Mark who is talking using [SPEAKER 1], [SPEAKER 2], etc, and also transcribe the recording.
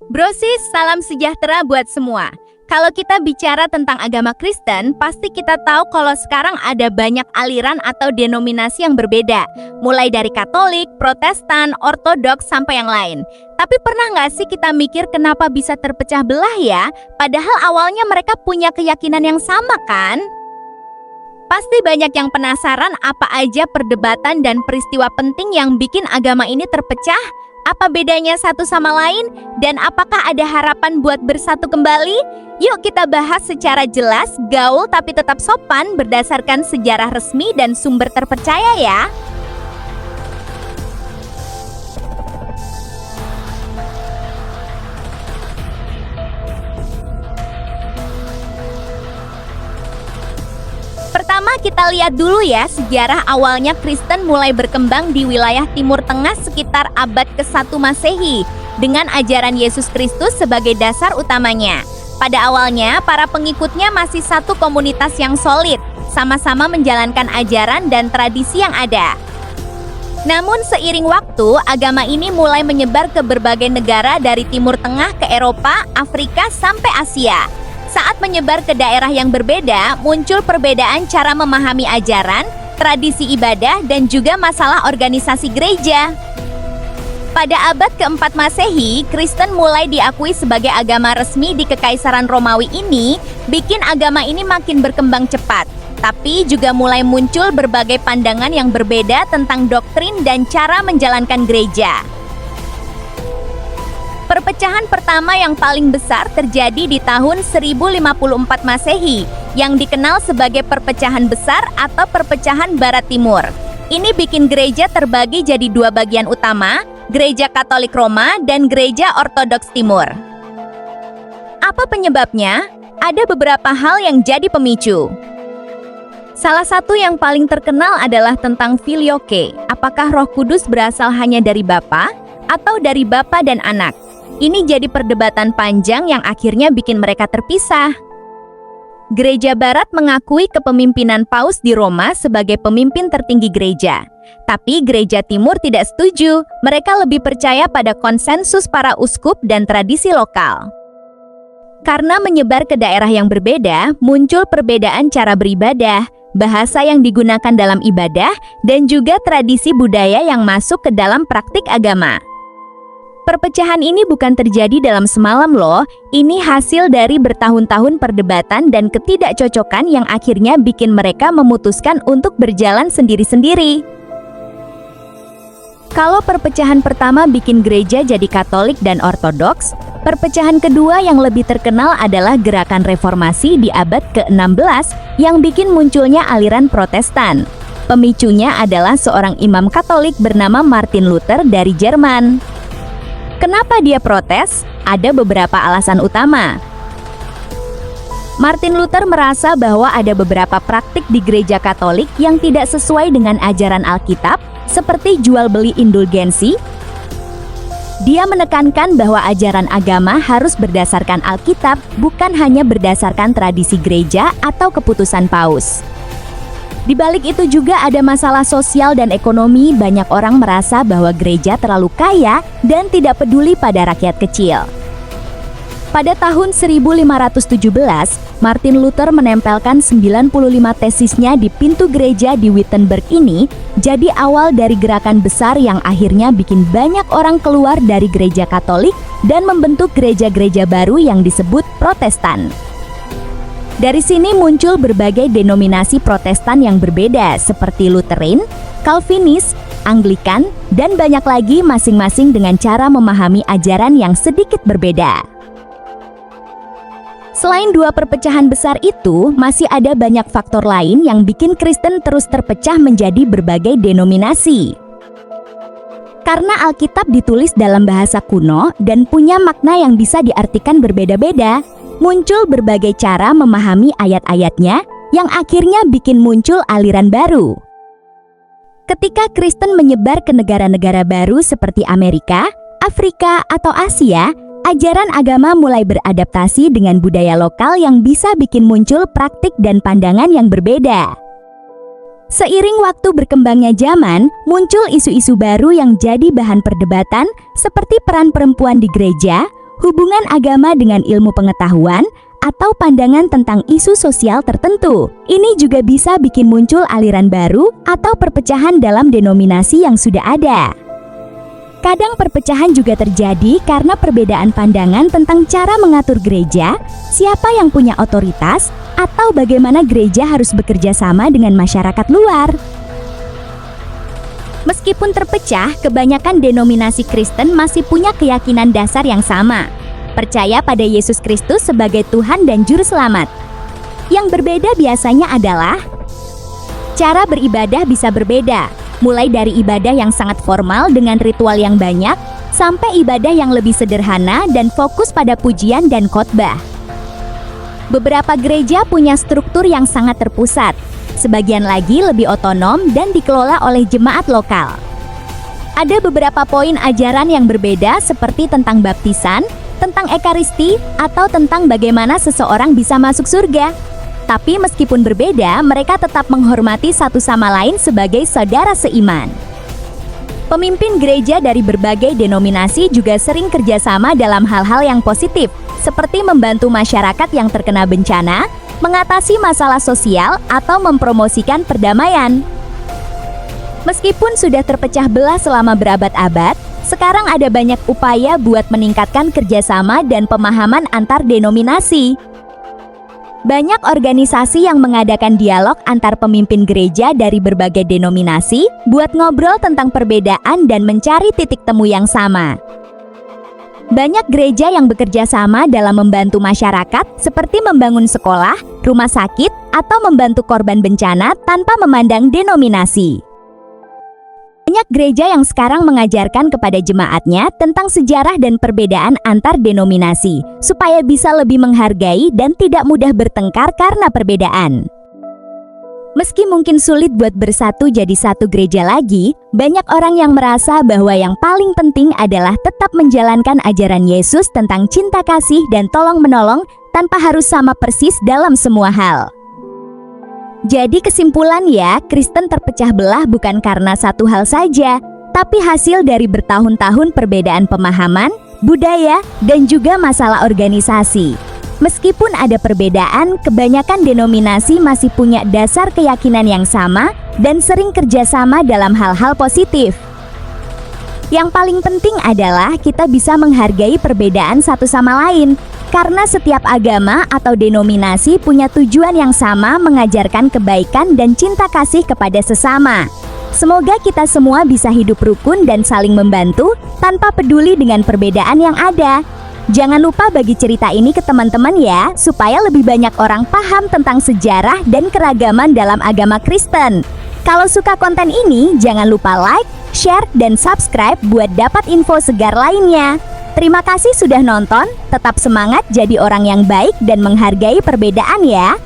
[SPEAKER 1] Brosis, salam sejahtera buat semua. Kalau kita bicara tentang agama Kristen, pasti kita tahu kalau sekarang ada banyak aliran atau denominasi yang berbeda. Mulai dari Katolik, Protestan, Ortodoks, sampai yang lain. Tapi pernah nggak sih kita mikir kenapa bisa terpecah belah ya? Padahal awalnya mereka punya keyakinan yang sama kan? Pasti banyak yang penasaran apa aja perdebatan dan peristiwa penting yang bikin agama ini terpecah? Apa bedanya satu sama lain? Dan apakah ada harapan buat bersatu kembali? Yuk kita bahas secara jelas, gaul tapi tetap sopan berdasarkan sejarah resmi dan sumber terpercaya ya. Pertama kita lihat dulu ya sejarah awalnya Kristen mulai berkembang di wilayah Timur Tengah sekitar abad ke-1 Masehi dengan ajaran Yesus Kristus sebagai dasar utamanya. Pada awalnya para pengikutnya masih satu komunitas yang solid, sama-sama menjalankan ajaran dan tradisi yang ada. Namun seiring waktu, agama ini mulai menyebar ke berbagai negara dari Timur Tengah ke Eropa, Afrika sampai Asia. Saat menyebar ke daerah yang berbeda, muncul perbedaan cara memahami ajaran, tradisi ibadah, dan juga masalah organisasi gereja. Pada abad ke-4 Masehi, Kristen mulai diakui sebagai agama resmi di Kekaisaran Romawi ini, bikin agama ini makin berkembang cepat. Tapi juga mulai muncul berbagai pandangan yang berbeda tentang doktrin dan cara menjalankan gereja. Perpecahan pertama yang paling besar terjadi di tahun 1054 Masehi, yang dikenal sebagai perpecahan besar atau perpecahan Barat Timur. Ini bikin gereja terbagi jadi dua bagian utama, Gereja Katolik Roma dan Gereja Ortodoks Timur. Apa penyebabnya? Ada beberapa hal yang jadi pemicu. Salah satu yang paling terkenal adalah tentang filioque. Apakah Roh Kudus berasal hanya dari Bapa atau dari Bapa dan Anak? Ini jadi perdebatan panjang yang akhirnya bikin mereka terpisah. Gereja Barat mengakui kepemimpinan Paus di Roma sebagai pemimpin tertinggi gereja. Tapi Gereja Timur tidak setuju. Mereka lebih percaya pada konsensus para uskup dan tradisi lokal. Karena menyebar ke daerah yang berbeda, muncul perbedaan cara beribadah, bahasa yang digunakan dalam ibadah, dan juga tradisi budaya yang masuk ke dalam praktik agama. Perpecahan ini bukan terjadi dalam semalam loh, ini hasil dari bertahun-tahun perdebatan dan ketidakcocokan yang akhirnya bikin mereka memutuskan untuk berjalan sendiri-sendiri. Kalau perpecahan pertama bikin gereja jadi Katolik dan Ortodoks, perpecahan kedua yang lebih terkenal adalah gerakan reformasi di abad ke-16 yang bikin munculnya aliran Protestan. Pemicunya adalah seorang imam Katolik bernama Martin Luther dari Jerman. Kenapa dia protes? Ada beberapa alasan utama. Martin Luther merasa bahwa ada beberapa praktik di gereja Katolik yang tidak sesuai dengan ajaran Alkitab, seperti jual beli indulgensi. Dia menekankan bahwa ajaran agama harus berdasarkan Alkitab, bukan hanya berdasarkan tradisi gereja atau keputusan Paus. Di balik itu juga ada masalah sosial dan ekonomi. Banyak orang merasa bahwa gereja terlalu kaya dan tidak peduli pada rakyat kecil. Pada tahun 1517, Martin Luther menempelkan 95 tesisnya di pintu gereja di Wittenberg ini, jadi awal dari gerakan besar yang akhirnya bikin banyak orang keluar dari gereja Katolik dan membentuk gereja-gereja baru yang disebut Protestan. Dari sini muncul berbagai denominasi Protestan yang berbeda seperti Lutheran, Calvinis, Anglikan, dan banyak lagi masing-masing dengan cara memahami ajaran yang sedikit berbeda. Selain dua perpecahan besar itu, masih ada banyak faktor lain yang bikin Kristen terus terpecah menjadi berbagai denominasi. Karena Alkitab ditulis dalam bahasa kuno dan punya makna yang bisa diartikan berbeda-beda, muncul berbagai cara memahami ayat-ayatnya yang akhirnya bikin muncul aliran baru. Ketika Kristen menyebar ke negara-negara baru seperti Amerika, Afrika, atau Asia, ajaran agama mulai beradaptasi dengan budaya lokal yang bisa bikin muncul praktik dan pandangan yang berbeda. Seiring waktu berkembangnya zaman, muncul isu-isu baru yang jadi bahan perdebatan seperti peran perempuan di gereja, hubungan agama dengan ilmu pengetahuan, atau pandangan tentang isu sosial tertentu. Ini juga bisa bikin muncul aliran baru atau perpecahan dalam denominasi yang sudah ada. Kadang perpecahan juga terjadi karena perbedaan pandangan tentang cara mengatur gereja, siapa yang punya otoritas, atau bagaimana gereja harus bekerja sama dengan masyarakat luar. Meskipun terpecah, kebanyakan denominasi Kristen masih punya keyakinan dasar yang sama. Percaya pada Yesus Kristus sebagai Tuhan dan Juru Selamat. Yang berbeda biasanya adalah cara beribadah bisa berbeda, mulai dari ibadah yang sangat formal dengan ritual yang banyak, sampai ibadah yang lebih sederhana dan fokus pada pujian dan khotbah. Beberapa gereja punya struktur yang sangat terpusat, sebagian lagi lebih otonom dan dikelola oleh jemaat lokal. Ada beberapa poin ajaran yang berbeda seperti tentang baptisan, tentang ekaristi, atau tentang bagaimana seseorang bisa masuk surga. Tapi meskipun berbeda, mereka tetap menghormati satu sama lain sebagai saudara seiman. Pemimpin gereja dari berbagai denominasi juga sering kerjasama dalam hal-hal yang positif, seperti membantu masyarakat yang terkena bencana, mengatasi masalah sosial, atau mempromosikan perdamaian. Meskipun sudah terpecah belah selama berabad-abad, sekarang ada banyak upaya buat meningkatkan kerjasama dan pemahaman antar denominasi. Banyak organisasi yang mengadakan dialog antar pemimpin gereja dari berbagai denominasi buat ngobrol tentang perbedaan dan mencari titik temu yang sama. Banyak gereja yang bekerja sama dalam membantu masyarakat seperti membangun sekolah, rumah sakit, atau membantu korban bencana tanpa memandang denominasi. Banyak gereja yang sekarang mengajarkan kepada jemaatnya tentang sejarah dan perbedaan antar denominasi, supaya bisa lebih menghargai dan tidak mudah bertengkar karena perbedaan. Meski mungkin sulit buat bersatu jadi satu gereja lagi, banyak orang yang merasa bahwa yang paling penting adalah tetap menjalankan ajaran Yesus tentang cinta kasih dan tolong-menolong tanpa harus sama persis dalam semua hal. Jadi kesimpulan ya, Kristen terpecah belah bukan karena satu hal saja, tapi hasil dari bertahun-tahun perbedaan pemahaman, budaya, dan juga masalah organisasi. Meskipun ada perbedaan, kebanyakan denominasi masih punya dasar keyakinan yang sama dan sering kerjasama dalam hal-hal positif. Yang paling penting adalah kita bisa menghargai perbedaan satu sama lain, karena setiap agama atau denominasi punya tujuan yang sama mengajarkan kebaikan dan cinta kasih kepada sesama. Semoga kita semua bisa hidup rukun dan saling membantu tanpa peduli dengan perbedaan yang ada. Jangan lupa bagi cerita ini ke teman-teman ya, supaya lebih banyak orang paham tentang sejarah dan keragaman dalam agama Kristen. Kalau suka konten ini, jangan lupa like, share, dan subscribe buat dapat info segar lainnya. Terima kasih sudah nonton, tetap semangat jadi orang yang baik dan menghargai perbedaan ya.